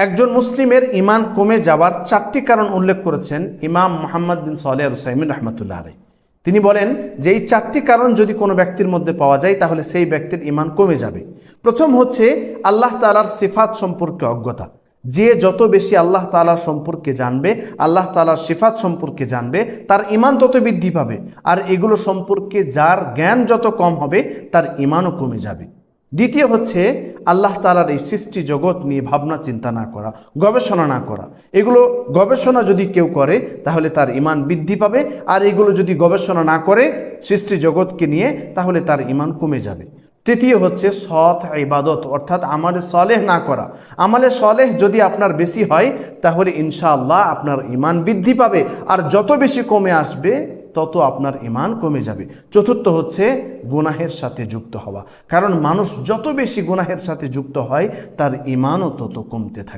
একজন মুসলিমের ইমান কমে যাওয়ার 4টি কারণ উল্লেখ করেছেন ইমাম মুহাম্মদ বিন সালেহ আল উসাইমিন রাহমাতুল্লাহ আলাইহি। তিনি বলেন যে এই 4টি কারণ যদি কোনো ব্যক্তির মধ্যে পাওয়া যায় তাহলে সেই ব্যক্তির ইমান কমে যাবে। প্রথম হচ্ছে আল্লাহ তাআলার সিফাত সম্পর্কে অজ্ঞতা। যে যত বেশি আল্লাহ তাআলার সম্পর্কে জানবে, আল্লাহ তাআলার সিফাত সম্পর্কে জানবে, তার ইমান তত বৃদ্ধি পাবে। আর এগুলো সম্পর্কে যার জ্ঞান যত কম হবে তার ইমানও কমে যাবে। দ্বিতীয় হচ্ছে আল্লাহ তাআলার এই সৃষ্টি জগৎ নিয়ে ভাবনা চিন্তা না করা, গবেষণা না করা। এগুলো গবেষণা যদি কেউ করে তাহলে তার ইমান বৃদ্ধি পাবে, আর এগুলো যদি গবেষণা না করে সৃষ্টি জগৎকে নিয়ে তাহলে তার ইমান কমে যাবে। তৃতীয় হচ্ছে সৎ ইবাদত, অর্থাৎ আমালে সলেহ না করা। আমালে সলেহ যদি আপনার বেশি হয় তাহলে ইনশাআল্লাহ আপনার ইমান বৃদ্ধি পাবে, আর যত বেশি কমে আসবে তত আপনার ইমান কমে যাবে। চতুর্থ হচ্ছে গুনাহের সাথে যুক্ত হওয়া, কারণ মানুষ যত বেশি গুনাহের সাথে যুক্ত হয় তার ইমানও তত কমতে থাকে।